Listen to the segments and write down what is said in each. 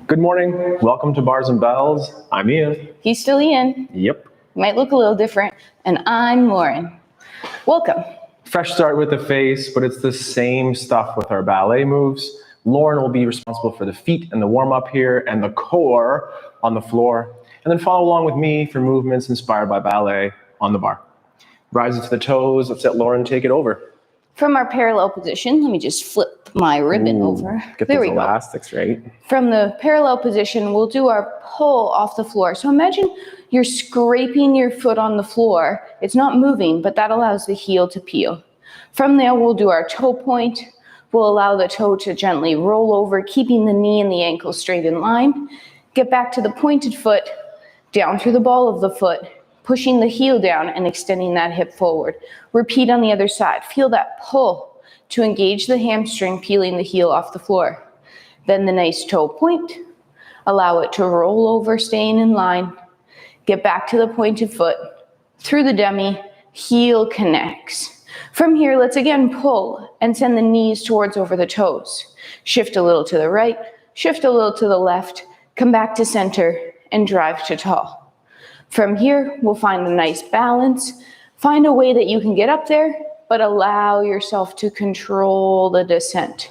Good morning. Welcome to Bars and Bells. I'm Ian. He's still Ian. Yep. Might look a little different. And I'm Lauren. Welcome. Fresh start with the face, but it's the same stuff with our ballet moves. Lauren will be responsible for the feet and the warm-up here and the core on the floor. And then follow along with me for movements inspired by ballet on the bar. Rise to the toes. Let's let Lauren take it over. From our parallel position, let me just flip my ribbon over. Get there those we elastics go. right. From the parallel position, we'll do our pull off the floor. So imagine you're scraping your foot on the floor. It's not moving, but that allows the heel to peel. From there, we'll do our toe point. We'll allow the toe to gently roll over, keeping the knee and the ankle straight in line. Get back to the pointed foot, down through the ball of the foot, pushing the heel down and extending that hip forward. Repeat on the other side. Feel that pull to engage the hamstring, peeling the heel off the floor. Then the nice toe point. Allow it to roll over, staying in line. Get back to the pointed foot. Through the demi, heel connects. From here, let's again pull and send the knees towards over the toes. Shift a little to the right, shift a little to the left, come back to center and drive to tall. From here, we'll find a nice balance. Find a way that you can get up there, but allow yourself to control the descent.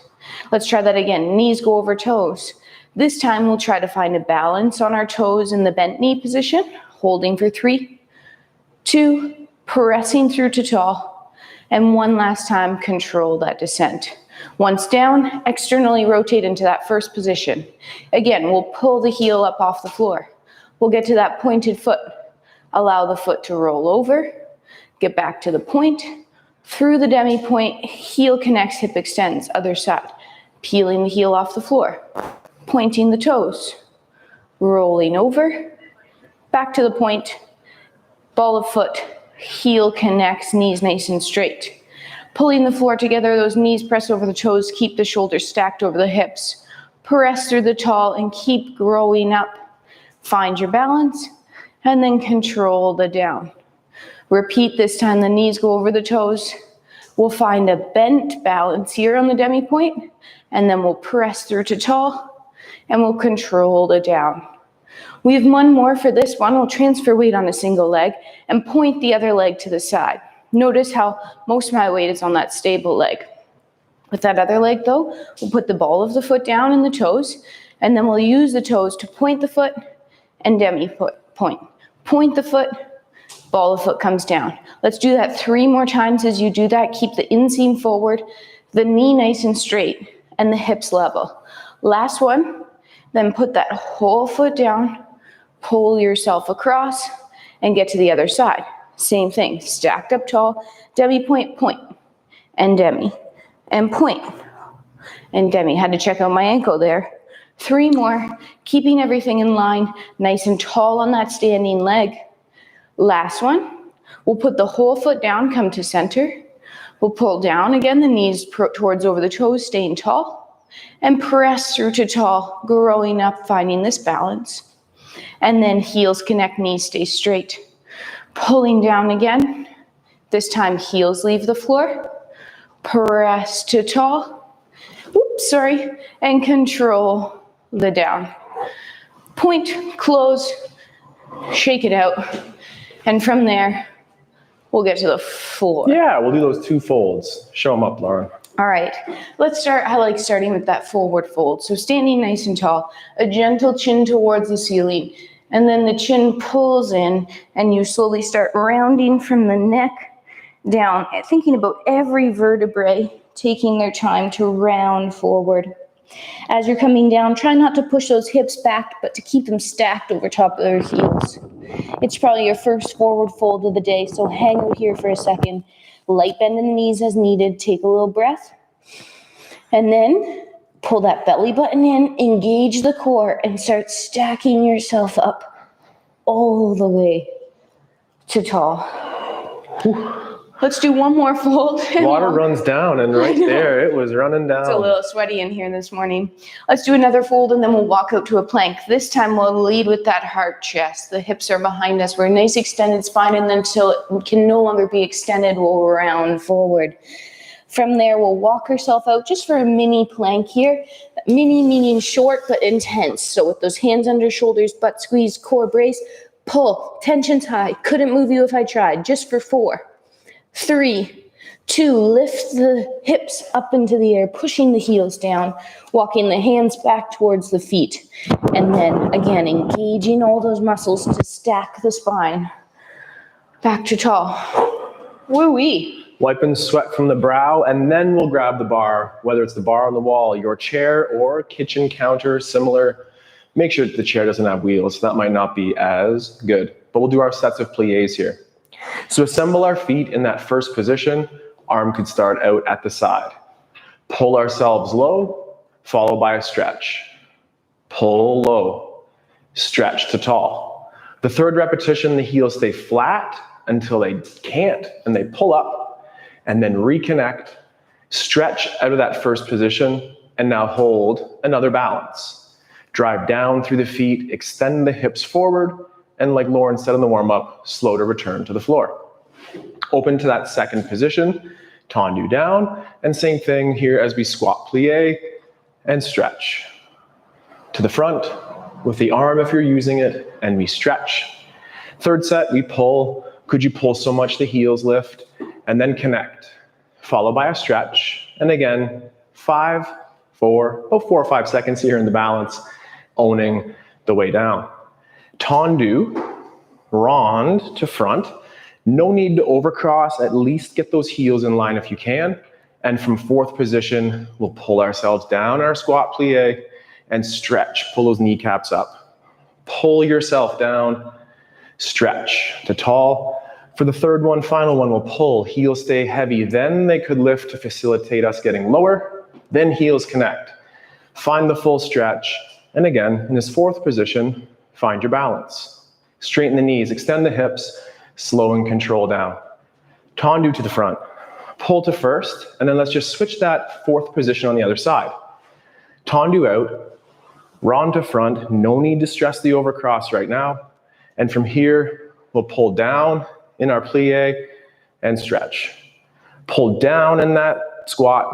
Let's try that again. Knees go over toes. This time, we'll try to find a balance on our toes in the bent knee position, holding for 3, 2, pressing through to tall, and one last time, control that descent. Once down, externally rotate into that first position. Again, we'll pull the heel up off the floor. We'll get to that pointed foot. Allow the foot to roll over. Get back to the point. Through the demi point, heel connects, hip extends, other side. Peeling the heel off the floor. Pointing the toes. Rolling over. Back to the point. Ball of foot. Heel connects, knees nice and straight. Pulling the floor together, those knees press over the toes, keep the shoulders stacked over the hips. Press through the tall and keep growing up. Find your balance, and then control the down. Repeat this time, the knees go over the toes. We'll find a bent balance here on the demi point, and then we'll press through to tall, and we'll control the down. We have one more for this one. We'll transfer weight on a single leg, and point the other leg to the side. Notice how most of my weight is on that stable leg. With that other leg though, we'll put the ball of the foot down in the toes, and then we'll use the toes to point the foot, and demi point. Point the foot, ball of foot comes down. Let's do that 3 more times. As you do that, keep the inseam forward, the knee nice and straight, and the hips level. Last one, then put that whole foot down, pull yourself across, and get to the other side. Same thing, stacked up tall, demi point, and demi, and point, and demi. Had to check out my ankle there. 3 more, keeping everything in line, nice and tall on that standing leg. Last one, we'll put the whole foot down, come to center. We'll pull down again, the knees towards over the toes, staying tall, and press through to tall, growing up, finding this balance. And then heels connect, knees stay straight. Pulling down again, this time heels leave the floor. Press to tall, and control the down. Point, close, shake it out, and from there, we'll get to the floor. Yeah, we'll do those 2 folds. Show them up, Lauren. All right, let's start. I like starting with that forward fold. So standing nice and tall, a gentle chin towards the ceiling, and then the chin pulls in, and you slowly start rounding from the neck down, thinking about every vertebrae, taking their time to round forward. As you're coming down, try not to push those hips back, but to keep them stacked over top of their heels. It's probably your first forward fold of the day, so hang out here for a second. Light bend in the knees as needed. Take a little breath. And then pull that belly button in, engage the core, and start stacking yourself up all the way to tall. Whew. Let's do one more fold. Water runs down, and right there, it was running down. It's a little sweaty in here this morning. Let's do another fold, and then we'll walk out to a plank. This time, we'll lead with that heart chest. The hips are behind us. We're a nice extended spine, and then until it can no longer be extended, we'll round forward. From there, we'll walk ourselves out just for a mini plank here. Mini meaning short but intense. So with those hands under shoulders, butt squeeze, core brace, pull, tension's high. Couldn't move you if I tried. Just for 4, 3, 2, lift the hips up into the air, pushing the heels down, walking the hands back towards the feet. And then again, engaging all those muscles to stack the spine. Back to tall. Woo-wee. Wiping sweat from the brow, and then we'll grab the bar, whether it's the bar on the wall, your chair, or kitchen counter, similar. Make sure that the chair doesn't have wheels, so that might not be as good. But we'll do our sets of pliés here. So assemble our feet in that first position. Arm could start out at the side. Pull ourselves low, followed by a stretch. Pull low, stretch to tall. The third repetition, the heels stay flat until they can't, and they pull up, and then reconnect, stretch out of that first position, and now hold another balance. Drive down through the feet, extend the hips forward, and like Lauren said in the warm-up, slow to return to the floor. Open to that second position, tendu down, and same thing here as we squat plie and stretch. To the front with the arm if you're using it, and we stretch. Third set, we pull. Could you pull so much the heels lift? And then connect, followed by a stretch. And again, 4 or 5 seconds here in the balance, owning the way down. Tendu, rond to front. No need to overcross, at least get those heels in line if you can. And from fourth position, we'll pull ourselves down our squat plie and stretch, pull those kneecaps up. Pull yourself down, stretch to tall. For the third one, final one, we'll pull, heels stay heavy. Then they could lift to facilitate us getting lower, then heels connect. Find the full stretch. And again, in this fourth position, find your balance. Straighten the knees, extend the hips, slow and control down. Tendu to the front, pull to first, and then let's just switch that fourth position on the other side. Tendu out, rond to front, no need to stress the overcross right now. And from here, we'll pull down in our plie and stretch. Pull down in that squat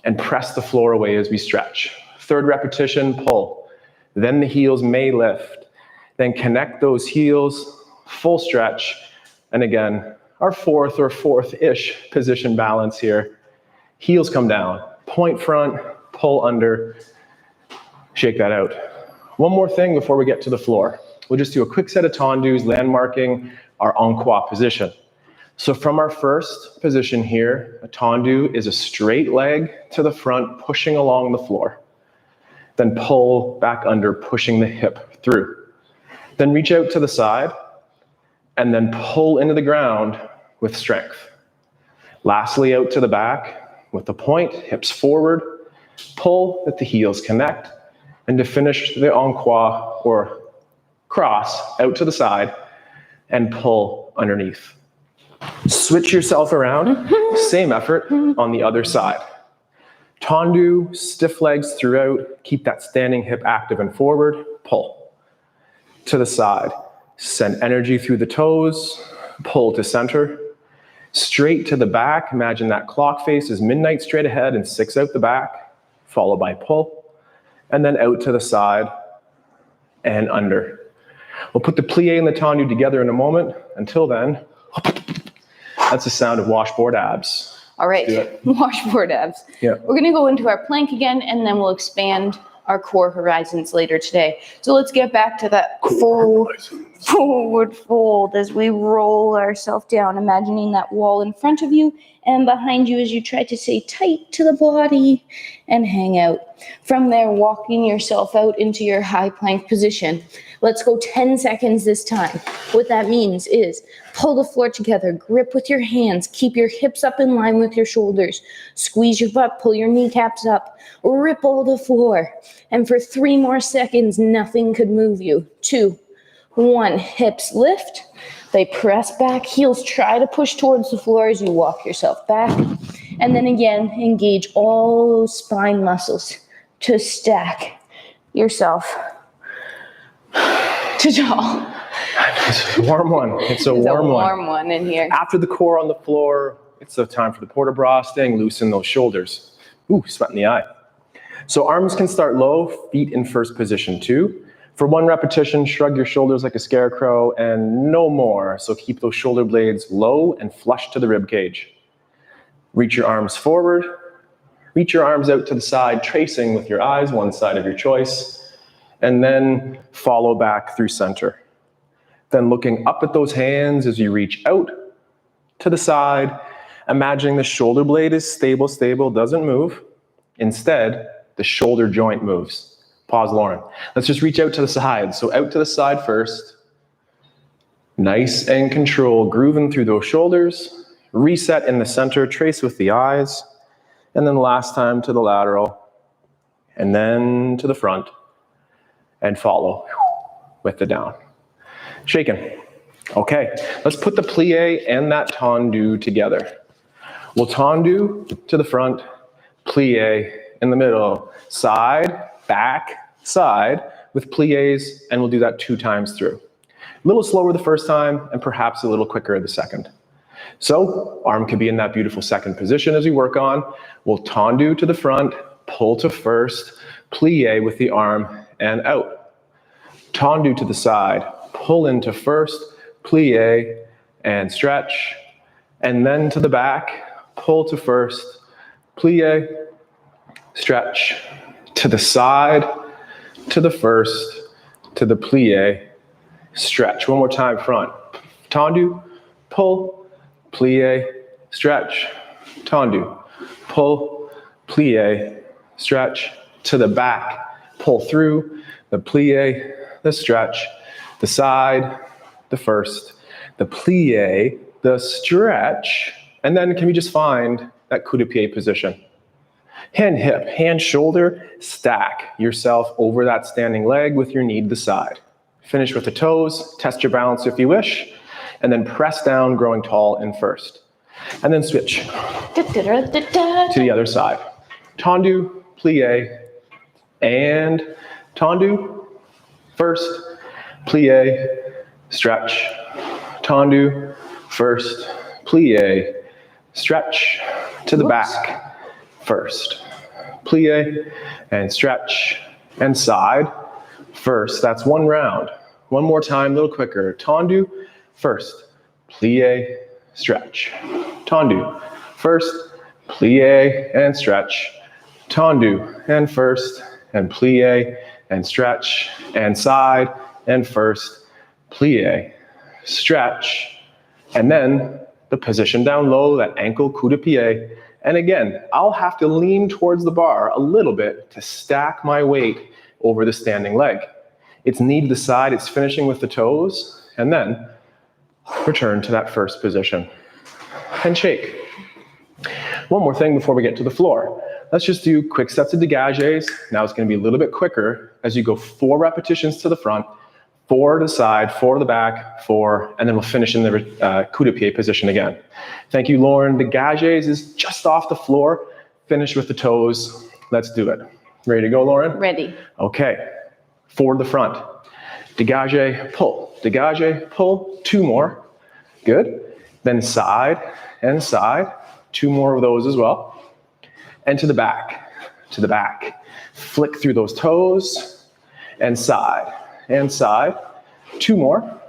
and press the floor away as we stretch. Third repetition, pull. Then the heels may lift. Then connect those heels, full stretch. And again, our fourth-ish position balance here. Heels come down, point front, pull under, shake that out. One more thing before we get to the floor. We'll just do a quick set of tendus, landmarking our en croix position. So from our first position here, a tendu is a straight leg to the front, pushing along the floor. Then pull back under, pushing the hip through. Then reach out to the side, and then pull into the ground with strength. Lastly, out to the back with the point, hips forward, pull, let the heels connect, and to finish the en croix or cross out to the side and pull underneath. Switch yourself around, same effort on the other side. Tendu, stiff legs throughout, keep that standing hip active and forward, pull. To the side, send energy through the toes, pull to center. Straight to the back, imagine that clock face is midnight straight ahead and 6 out the back, followed by pull. And then out to the side and under. We'll put the plie and the tendu together in a moment. Until then, that's the sound of washboard abs. All right, washboard abs. Yeah. We're gonna go into our plank again, and then we'll expand our core horizons later today. So let's get back to that forward fold as we roll ourselves down, imagining that wall in front of you and behind you as you try to stay tight to the body and hang out. From there, walking yourself out into your high plank position. Let's go 10 seconds this time. What that means is pull the floor together, grip with your hands, keep your hips up in line with your shoulders, squeeze your butt, pull your kneecaps up, ripple the floor. And for 3 more seconds, nothing could move you. 2, 1, hips lift. They press back, heels try to push towards the floor as you walk yourself back. And then again, engage all those spine muscles to stack yourself to tall. It's a warm one. It's a warm one in here. After the core on the floor, it's the time for the port de bras, staying loose in those shoulders. Ooh, sweat in the eye. So arms can start low, feet in first position too. For 1 repetition, shrug your shoulders like a scarecrow and no more. So keep those shoulder blades low and flush to the rib cage. Reach your arms forward. Reach your arms out to the side, tracing with your eyes, one side of your choice, and then follow back through center. Then looking up at those hands as you reach out to the side, imagining the shoulder blade is stable, doesn't move. Instead, the shoulder joint moves. Pause, Lauren. Let's just reach out to the side. So out to the side first. Nice and controlled, grooving through those shoulders. Reset in the center, trace with the eyes. And then last time to the lateral. And then to the front. And follow with the down. Shaken. Okay, let's put the plie and that tendu together. We'll tendu to the front, plie in the middle, side, back, side, with plies, and we'll do that 2 times through. A little slower the first time, and perhaps a little quicker the second. So, arm can be in that beautiful second position as we work on. We'll tendu to the front, pull to first, plie with the arm, and out. Tendu to the side, pull into first, plie, and stretch, and then to the back, pull to first, plie, stretch, to the side, to the first, to the plie, stretch. One more time, front. Tendu, pull, plie, stretch, tendu, pull, plie, stretch, to the back, pull through, the plie, the stretch, the side, the first, the plie, the stretch, and then can we just find that coup de pied position? Hand, hip, hand, shoulder, stack yourself over that standing leg with your knee to the side. Finish with the toes, test your balance if you wish, and then press down, growing tall in first. And then switch to the other side. Tendu, plie, and tendu, first, plie, stretch, tendu, first, plie, stretch, to the back, first, plie, and stretch, and side, first. That's 1 round. One more time, a little quicker. Tendu, first, plie, stretch, tendu, first, plie, and stretch, tendu, and first, and plie, and stretch, and side, and first, plie, stretch, and then the position down low, that ankle coup de pied. And again, I'll have to lean towards the bar a little bit to stack my weight over the standing leg. It's knee to the side, it's finishing with the toes, and then return to that first position. And shake. One more thing before we get to the floor. Let's just do quick sets of dégages. Now it's going to be a little bit quicker as you go 4 repetitions to the front, 4 to the side, 4 to the back, 4, and then we'll finish in the coup de pied position again. Thank you, Lauren. Dégages is just off the floor. Finish with the toes. Let's do it. Ready to go, Lauren? Ready. Okay. 4 to the front. Dégage, pull. Dégage, pull. 2 more. Good. Then side and side. 2 more of those as well. And to the back. To the back. Flick through those toes. And side. And side. 2 more.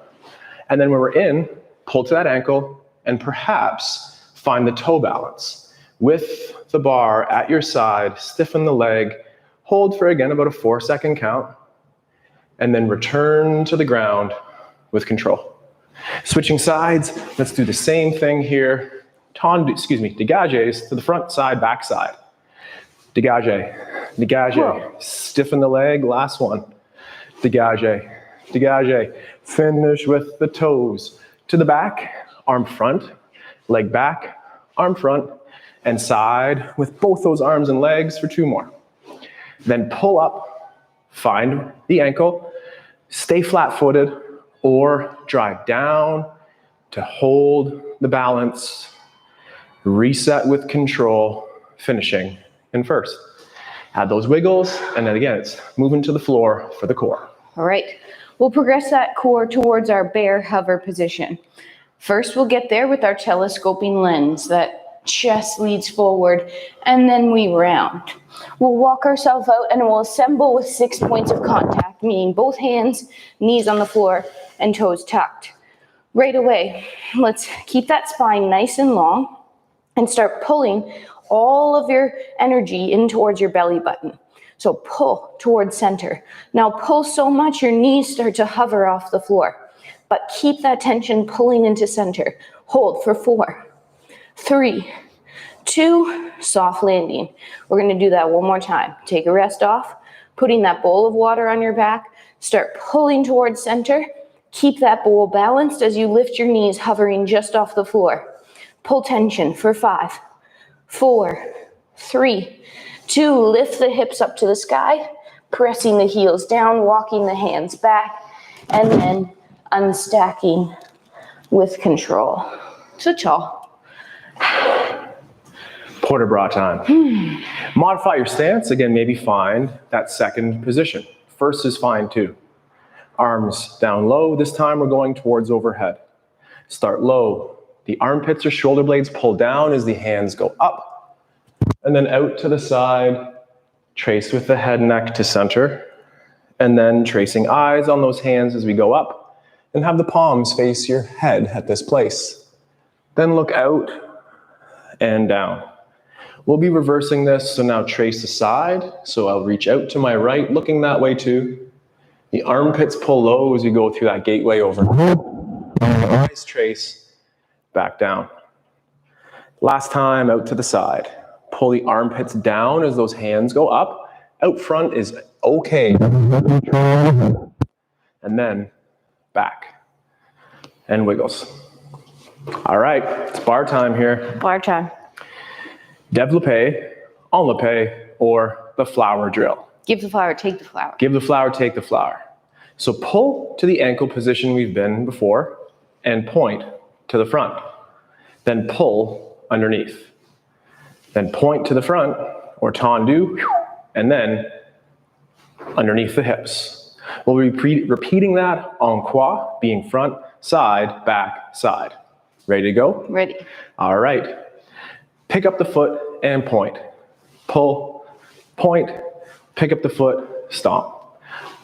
And then when we're in, pull to that ankle and perhaps find the toe balance. With the bar at your side, stiffen the leg, hold for again about a 4-second count, and then return to the ground with control. Switching sides, let's do the same thing here. Dégages to the front side, back side. Dégage, dégage, Whoa. Stiffen the leg, last one. Dégage, dégage, finish with the toes. To the back, arm front, leg back, arm front, and side with both those arms and legs for 2 more. Then pull up, find the ankle, stay flat-footed, or drive down to hold the balance, reset with control, finishing in first. Add those wiggles, and then again, it's moving to the floor for the core. All right. We'll progress that core towards our bear hover position. First, we'll get there with our telescoping lens, that chest leads forward, and then we round. We'll walk ourselves out and we'll assemble with 6 points of contact, meaning both hands, knees on the floor, and toes tucked. Right away, let's keep that spine nice and long and start pulling all of your energy in towards your belly button. So pull towards center. Now pull so much your knees start to hover off the floor. But keep that tension pulling into center. Hold for 4, 3, 2, soft landing. We're gonna do that one more time. Take a rest off, putting that bowl of water on your back, start pulling towards center. Keep that bowl balanced as you lift your knees hovering just off the floor. Pull tension for 5, 4, 3, 2, lift the hips up to the sky, pressing the heels down, walking the hands back, and then unstacking with control. So tall. Port de bras time. Modify your stance. Again, maybe find that second position. First is fine too. Arms down low. This time we're going towards overhead. Start low. The armpits or shoulder blades pull down as the hands go up. And then out to the side. Trace with the head, neck to center. And then tracing eyes on those hands as we go up. And have the palms face your head at this place. Then look out and down. We'll be reversing this, so now trace aside. So I'll reach out to my right, looking that way too. The armpits pull low as you go through that gateway overhead. Eyes trace back down. Last time, out to the side. Pull the armpits down as those hands go up. Out front is okay. And then back and wiggles. All right, it's bar time here. Bar time. Développé, enveloppé, or the flower drill. Give the flower, take the flower. Give the flower, take the flower. So pull to the ankle position we've been before and point to the front. Then pull underneath. Then point to the front or tendu, and then underneath the hips. We'll be repeating that en croix, being front, side, back, side. Ready to go? Ready. All right. Pick up the foot and point. Pull, point, pick up the foot, stomp.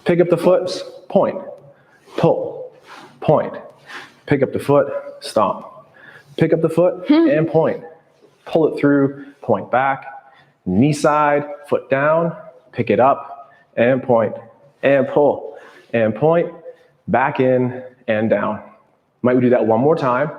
Pick up the foot, point, pull, point. Pick up the foot, stomp. Pick up the foot and point. Pull it through, point back, knee side, foot down, pick it up and point. And pull, and point, back in and down. Might we do that one more time,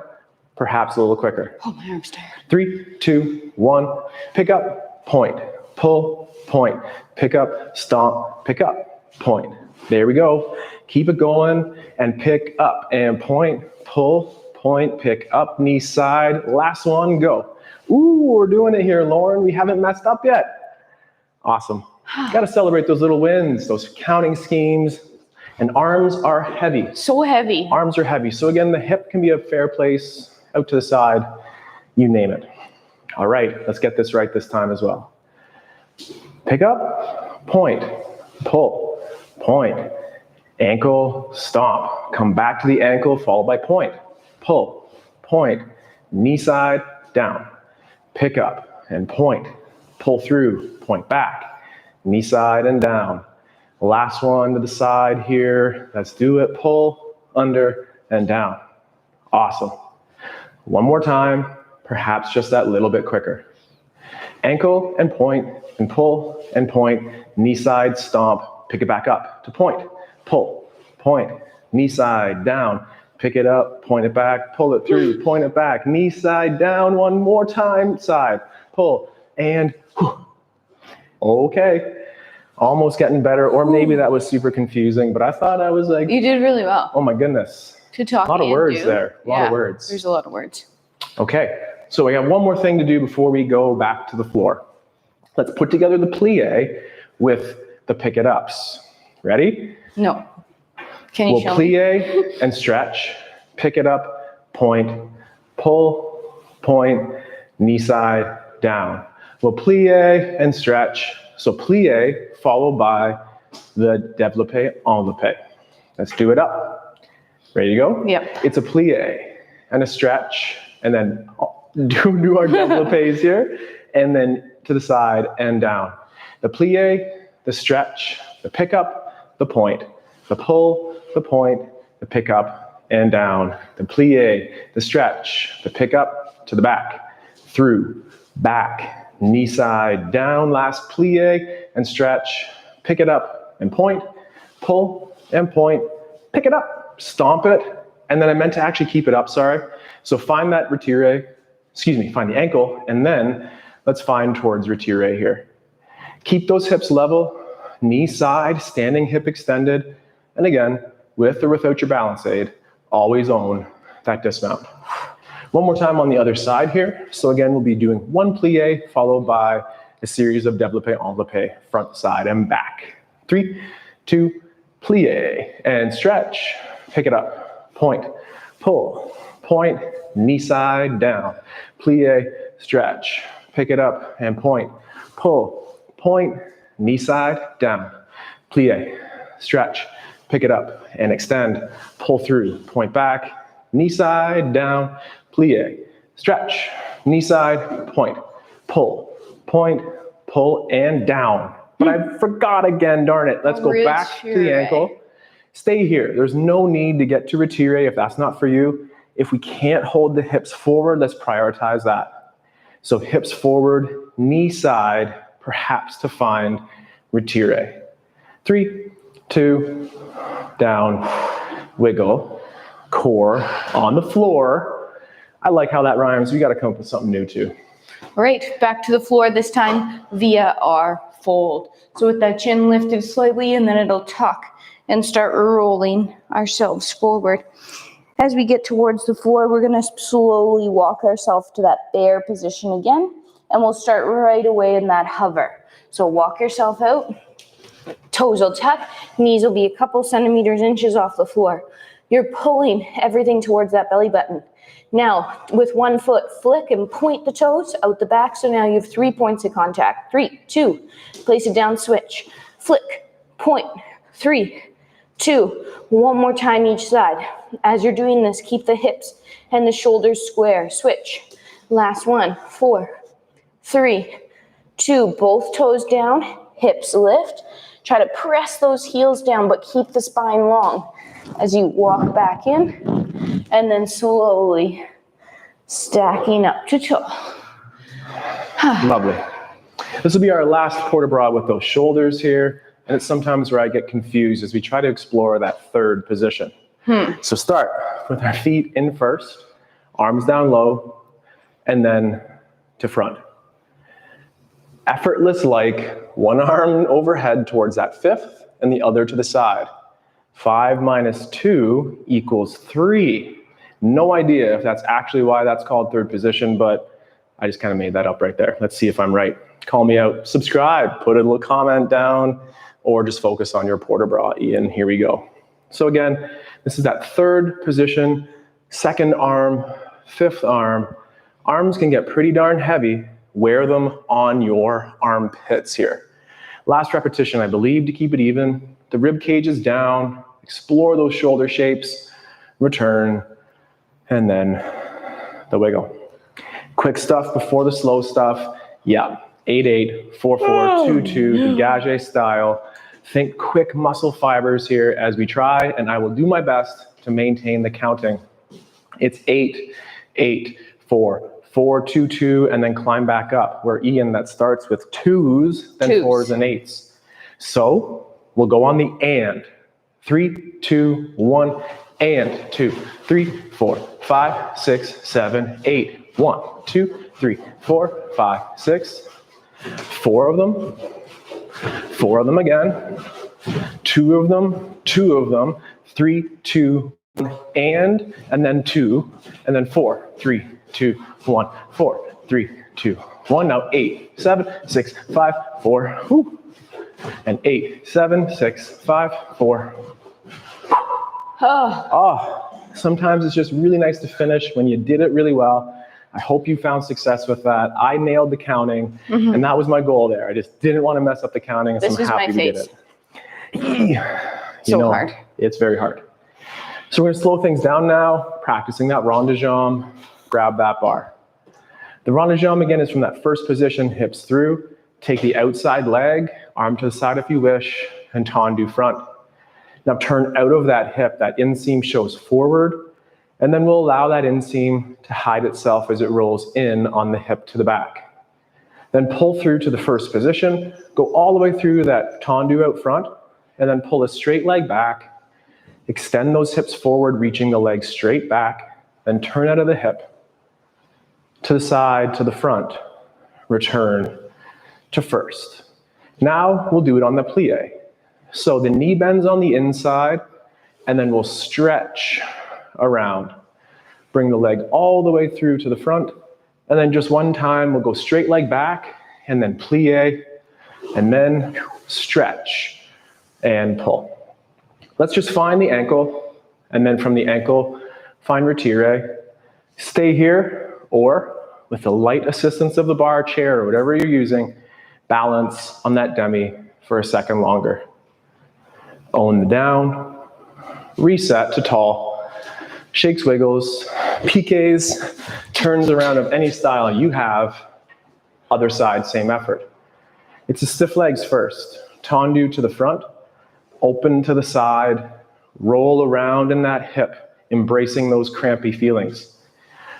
perhaps a little quicker. Oh, my arm's tired. 3, 2, 1, pick up, point, pull, point, pick up, stomp, pick up, point. There we go. Keep it going and pick up and point, pull, point, pick up, knee side. Last one, go. Ooh, we're doing it here, Lauren. We haven't messed up yet. Awesome. Got to celebrate those little wins, those counting schemes. And arms are heavy. So heavy. Arms are heavy. So again, the hip can be a fair place, out to the side, you name it. All right, let's get this right this time as well. Pick up, point, pull, point, ankle, stomp. Come back to the ankle, followed by point, pull, point, knee side, down. Pick up and point, pull through, point back. Knee side and down. Last one to the side here. Let's do it. Pull, under, and down. Awesome. One more time, perhaps just that little bit quicker. Ankle and pull and point. Knee side, stomp. Pick it back up to point. Pull, point. Knee side, down. Pick it up, point it back, pull it through, point it back. Knee side, down. One more time, side. Pull, and whew. Okay. Almost getting better, or maybe that was super confusing, but I thought I was like... You did really well. Oh my goodness. To talk. A lot of words there. A lot of words. There's a lot of words. Okay, so we got one more thing to do before we go back to the floor. Let's put together the plie with the pick it ups. Ready? No. Can you show me? We'll plie and stretch, pick it up, point, pull, point, knee side, down. We'll plie and stretch. So plie followed by the développé, enveloppé. Let's do it up. Ready to go? Yep. It's a plie and a stretch, and then do our développés here, and then to the side and down. The plie, the stretch, the pickup, the point, the pull, the point, the pickup, and down. The plie, the stretch, the pickup, to the back, through, back, knee side, down, last plie and stretch, pick it up and point, pull and point, pick it up, stomp it, and then I meant to actually keep it up, sorry. So find that find the ankle, and then let's find towards retire here. Keep those hips level, knee side, standing hip extended, and again, with or without your balance aid, always own that dismount. One more time on the other side here. So again, we'll be doing one plie followed by a series of développé, enveloppé, front, side, and back. 3, 2, plie, and stretch, pick it up, point, pull, point, knee side, down, plie, stretch, pick it up, and point, pull, point, knee side, down, plie, stretch, pick it up, and extend, pull through, point back, knee side, down, plie, stretch, knee side, point, pull, and down. But I forgot again, darn it. Let's go back to the ankle. Stay here. There's no need to get to retire if that's not for you. If we can't hold the hips forward, let's prioritize that. So hips forward, knee side, perhaps to find retire. 3, 2, down, wiggle, core on the floor. I like how that rhymes. We got to come up with something new too. All right, back to the floor, this time via our fold. So with that chin lifted slightly, and then it'll tuck and start rolling ourselves forward. As we get towards the floor, we're gonna slowly walk ourselves to that bear position again, and we'll start right away in that hover. So walk yourself out, toes will tuck, knees will be a couple centimeters, inches off the floor. You're pulling everything towards that belly button. Now, with one foot, flick and point the toes out the back, so now you have 3 points of contact. 3, 2, place it down, switch, flick, point, 3, 2, one more time each side. As you're doing this, keep the hips and the shoulders square, switch. Last one, 4, 3, 2, both toes down, hips lift. Try to press those heels down, but keep the spine long as you walk back in, and then slowly stacking up to toe. Lovely. This will be our last port de bras with those shoulders here, and it's sometimes where I get confused as we try to explore that third position. So start with our feet in first, arms down low, and then to front. Effortless, like one arm overhead towards that fifth and the other to the side. 5 minus 2 equals 3. No idea if that's actually why that's called third position, but I just kind of made that up right there. Let's see if I'm right. Call me out, subscribe, put a little comment down, or just focus on your port de bras, Ian. Here we go. So again, this is that third position, second arm, fifth arm. Arms can get pretty darn heavy. Wear them on your armpits here. Last repetition, I believe, to keep it even. The rib cage is down. Explore those shoulder shapes. Return. And then the wiggle. Quick stuff before the slow stuff. Yeah. 8-8, 4-4, 2-2, dégagé style. Think quick muscle fibers here as we try, and I will do my best to maintain the counting. It's 8, 8, 4, 4, 2, 2, and then climb back up. Where Ian, that starts with 2s, then 4s and 8s. So we'll go on the and. 3, 2, 1, and 2, 3, 4, 5, 6, 7, 8. 1, 2, 3, 4, 5, 6. 4 of them. 4 of them again. 2 of them. 2 of them. 3, 2, 1, and then 2, and then 4, 3, 2, 1, 4, 3, 2, 1. Now 8, 7, 6, 5, 4. Whew. And 8, 7, 6, 5, 4. Sometimes it's just really nice to finish when you did it really well. I hope you found success with that. I nailed the counting, and that was my goal there. I just didn't want to mess up the counting, so I'm happy we did it. So hard. It's very hard. So we're going to slow things down now, practicing that rond de jambe. Grab that bar. The rond de jambe again is from that first position, hips through. Take the outside leg, arm to the side if you wish, and tendu front. Now turn out of that hip, that inseam shows forward, and then we'll allow that inseam to hide itself as it rolls in on the hip to the back. Then pull through to the first position, go all the way through that tendu out front, and then pull a straight leg back, extend those hips forward, reaching the leg straight back, then turn out of the hip, to the side, to the front, return to first. Now we'll do it on the plie. So the knee bends on the inside, and then we'll stretch around. Bring the leg all the way through to the front, and then just one time we'll go straight leg back, and then plie, and then stretch and pull. Let's just find the ankle, and then from the ankle, find retire. Stay here, or with the light assistance of the bar, chair, or whatever you're using, balance on that demi for a second longer. Own the down, reset to tall, shakes, wiggles, piqués, turns around of any style you have, other side, same effort. It's the stiff legs first, tendu to the front, open to the side, roll around in that hip, embracing those crampy feelings.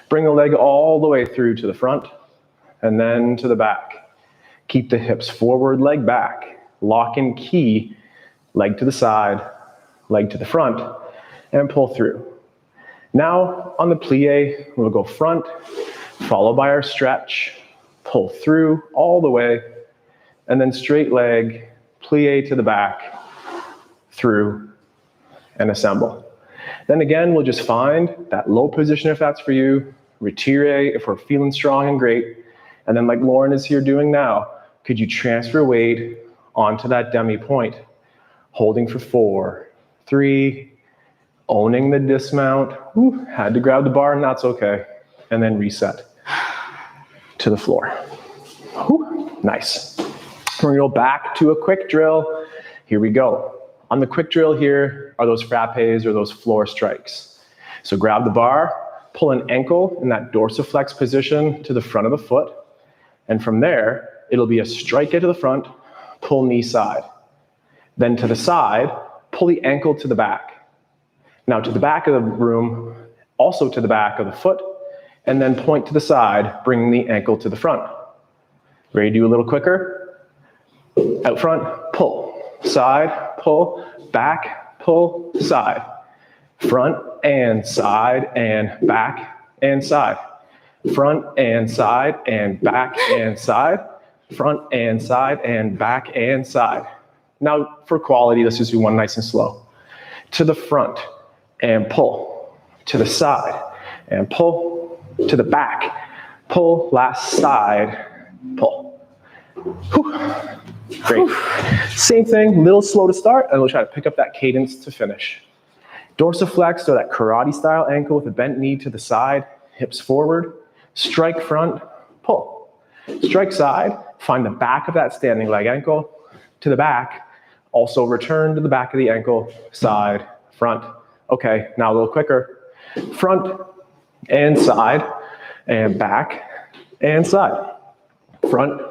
Bring the leg all the way through to the front, and then to the back. Keep the hips forward, leg back, lock and key, leg to the side, leg to the front, and pull through. Now on the plie, we'll go front, followed by our stretch, pull through all the way, and then straight leg, plie to the back, through, and assemble. Then again, we'll just find that low position if that's for you, retire if we're feeling strong and great, and then like Lauren is here doing now, could you transfer weight onto that demi point, holding for 4, 3, owning the dismount. Ooh, had to grab the bar, and that's okay. And then reset to the floor. Ooh, nice. We're gonna go back to a quick drill. Here we go. On the quick drill here are those frappes or those floor strikes. So grab the bar, pull an ankle in that dorsiflex position to the front of the foot, and from there, it'll be a strike it to the front, pull knee side. Then to the side, pull the ankle to the back. Now to the back of the room, also to the back of the foot, and then point to the side, bringing the ankle to the front. Ready to do a little quicker? Out front, pull, side, pull, back, pull, side. Front and side and back and side. Front and side and back and side. Front and side and back and side. Now for quality, let's just do one nice and slow. To the front and pull. To the side and pull. To the back, pull, last side, pull. Whew. Great. Same thing, little slow to start, and we'll try to pick up that cadence to finish. Dorsiflex, or that karate style ankle with a bent knee to the side, hips forward, strike front, pull. Strike side, find the back of that standing leg ankle, to the back, also return to the back of the ankle, side, front. Okay, now a little quicker. Front and side, and back and side. Front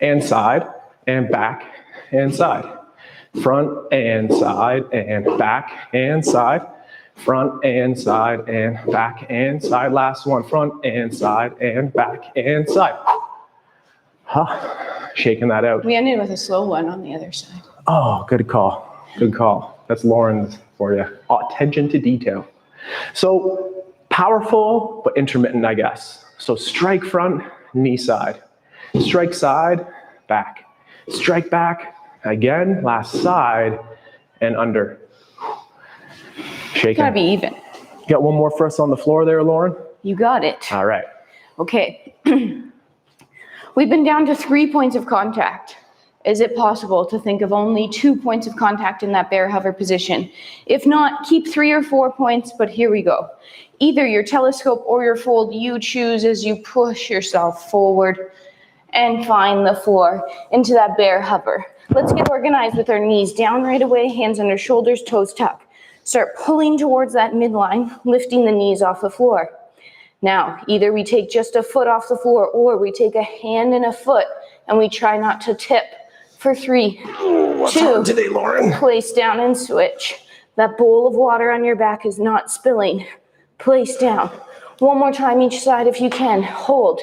and side, and back and side. Front and side, and back and side. Front and side, and back and side. Last one, front and side, and back and side. Huh. Shaking that out. We ended with a slow one on the other side. Oh, good call. Good call. That's Lauren's for you. Attention to detail. So powerful, but intermittent, I guess. So strike front, knee side. Strike side, back. Strike back, again, last side, and under. Shaking. Gotta be even. You got one more for us on the floor there, Lauren? You got it. All right. Okay. We've been down to 3 points of contact. Is it possible to think of only 2 points of contact in that bear hover position? If not, keep 3 or 4 points, but here we go. Either your telescope or your fold, you choose as you push yourself forward and find the floor into that bear hover. Let's get organized with our knees down right away, hands under shoulders, toes tuck. Start pulling towards that midline, lifting the knees off the floor. Now, either we take just a foot off the floor or we take a hand and a foot and we try not to tip for 3, What's 2, hard today, Lauren? place down and switch. That bowl of water on your back is not spilling. Place down. One more time each side if you can. Hold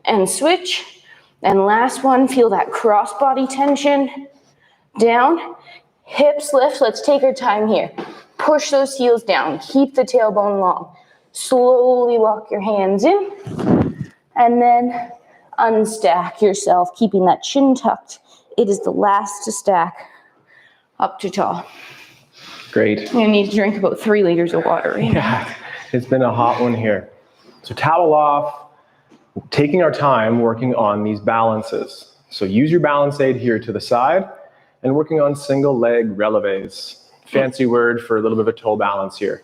and switch. And last one, feel that cross body tension. Down, hips lift. Let's take our time here. Push those heels down. Keep the tailbone long. Slowly walk your hands in. And then unstack yourself, keeping that chin tucked. It is the last to stack up to tall. Great. You're gonna need to drink about 3 liters of water right now. Yeah, it's been a hot one here. So towel off, taking our time working on these balances. So use your balance aid here to the side and working on single leg releves. Fancy word for a little bit of a toe balance here.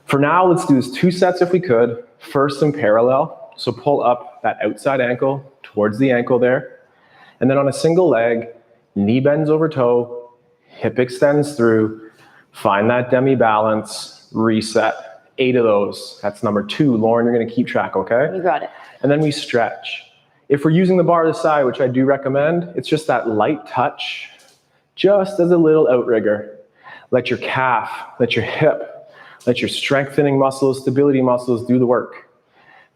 For now, let's do this 2 sets if we could. First in parallel. So pull up that outside ankle towards the ankle there. And then on a single leg, knee bends over toe, hip extends through, find that demi balance, reset. 8 of those. That's number 2. Lauren, you're gonna keep track, okay? You got it. And then we stretch. If we're using the bar to the side, which I do recommend, it's just that light touch, just as a little outrigger. Let your calf, let your hip, let your strengthening muscles, stability muscles do the work.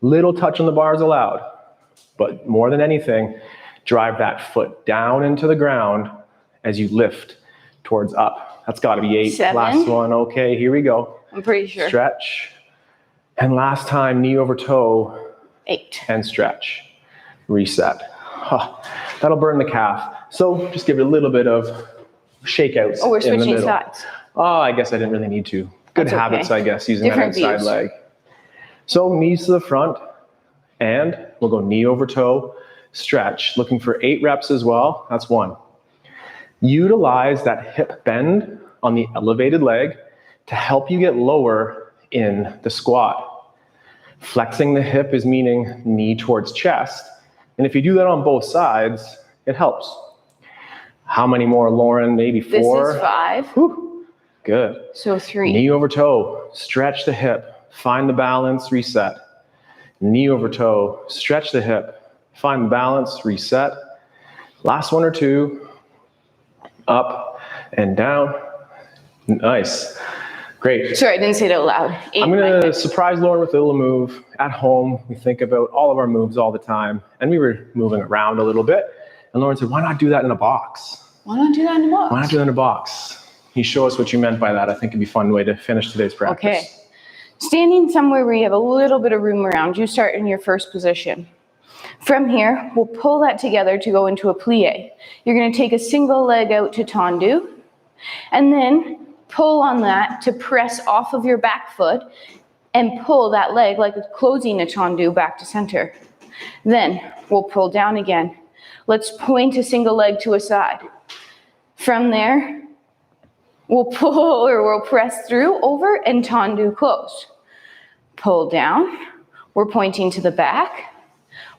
Little touch on the bar is allowed, but more than anything, drive that foot down into the ground as you lift towards up. That's gotta be 8. 7. Last one, okay, here we go. I'm pretty sure. Stretch. And last time, knee over toe 8. and stretch. Reset. Huh. That'll burn the calf. So just give it a little bit of shakeouts. Oh, we're in the switching middle. sides. Oh, I guess I didn't really need to. Good That's habits, okay. I guess, using Different that outside views. leg. So knees to the front, and we'll go knee over toe, stretch. Looking for 8 reps as well. That's 1. Utilize that hip bend on the elevated leg to help you get lower in the squat. Flexing the hip is meaning knee towards chest. And if you do that on both sides, it helps. How many more, Lauren? Maybe 4? This is 5. Whew. Good. So 3. Knee over toe, stretch the hip, find the balance, reset. Knee over toe, stretch the hip, find the balance, reset. Last 1 or 2, up and down. Nice. Great. Sorry, I didn't say it out loud. 8, I'm 9, going to 10. surprise Lauren with a little move. At home, we think about all of our moves all the time, and we were moving around a little bit. And Lauren said, why not do that in a box? Why not do that in the box? Why not do that in a box? Can you show us what you meant by that? I think it'd be a fun way to finish today's practice. Okay. Standing somewhere where you have a little bit of room around, you start in your first position. From here, we'll pull that together to go into a plie. You're going to take a single leg out to tendu, and then pull on that to press off of your back foot and pull that leg like it's closing a tendu back to center. Then we'll pull down again. Let's point a single leg to a side. From there, we'll pull or we'll press through over and tendu close. Pull down. We're pointing to the back.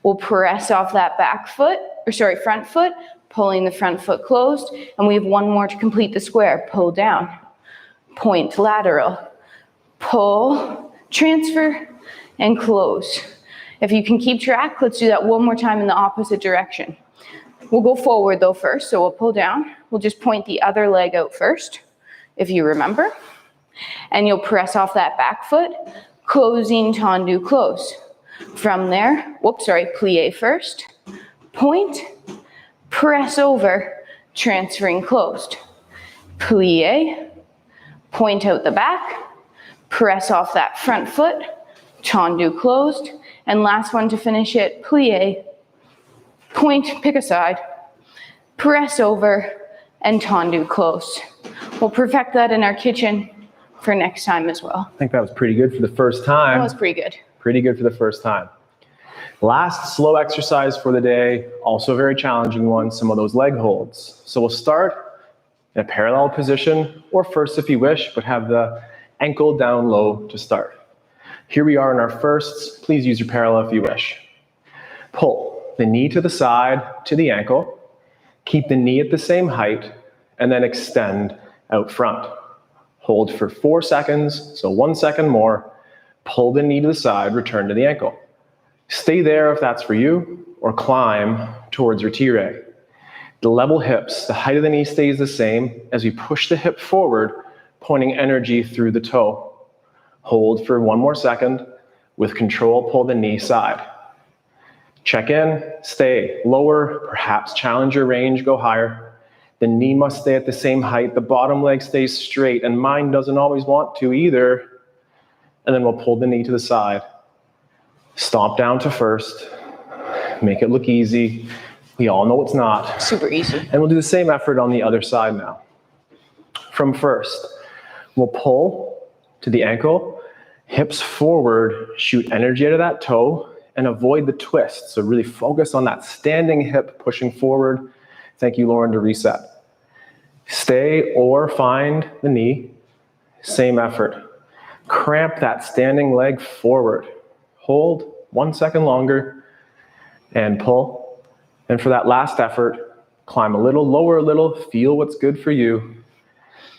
We'll press off that front foot, pulling the front foot closed. And we have 1 more to complete the square. Pull down. Point lateral. Pull, transfer, and close. If you can keep track, let's do that 1 more time in the opposite direction. We'll go forward though first, so we'll pull down. We'll just point the other leg out first, if you remember. And you'll press off that back foot, closing tendu close. From there, plie first, point, press over, transferring closed. Plie, point out the back, press off that front foot, tendu closed, and last one to finish it, plie, point, pick a side, press over, and tendu close. We'll perfect that in our kitchen for next time as well. I think that was pretty good for the first time. That was pretty good. Pretty good for the first time. Last slow exercise for the day, also a very challenging one, some of those leg holds. So we'll start in a parallel position, or first if you wish, but have the ankle down low to start. Here we are in our firsts. Please use your parallel if you wish. Pull the knee to the side, to the ankle. Keep the knee at the same height, and then extend out front. Hold for 4 seconds, so 1 second more. Pull the knee to the side, return to the ankle. Stay there if that's for you, or climb towards your T-ray. The level hips, the height of the knee stays the same as we push the hip forward, pointing energy through the toe. Hold for 1 more second. With control, pull the knee side. Check in, stay, lower, perhaps challenge your range, go higher. The knee must stay at the same height, the bottom leg stays straight, and mine doesn't always want to either. And then we'll pull the knee to the side. Stomp down to first, make it look easy. We all know it's not. Super easy. And we'll do the same effort on the other side now. From first, we'll pull to the ankle, hips forward, shoot energy out of that toe, and avoid the twist. So really focus on that standing hip pushing forward. Thank you, Lauren, to reset. Stay or find the knee. Same effort. Cramp that standing leg forward. Hold 1 second longer and pull. And for that last effort, climb a little, lower a little, feel what's good for you,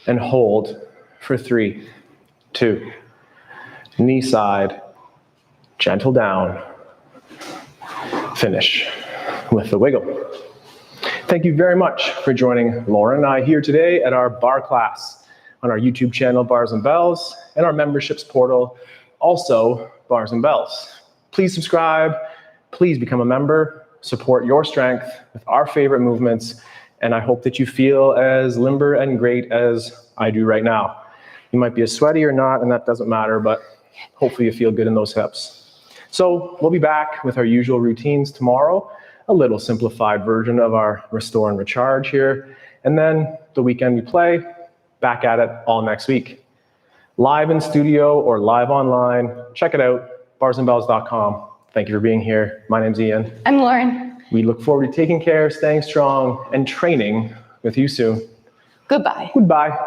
and hold for 3, 2, knee side, gentle down, finish with the wiggle. Thank you very much for joining Lauren and I here today at our barre class on our YouTube channel, Bars and Bells, and our memberships portal, also Bars and Bells. Please subscribe, please become a member, support your strength with our favorite movements, and I hope that you feel as limber and great as I do right now. You might be as sweaty or not, and that doesn't matter, but hopefully you feel good in those hips. So we'll be back with our usual routines tomorrow, a little simplified version of our restore and recharge here, and then the weekend we play, back at it all next week. Live in studio or live online, check it out, barsandbells.com. Thank you for being here. My name's Ian. I'm Lauren. We look forward to taking care, staying strong, and training with you soon. Goodbye. Goodbye.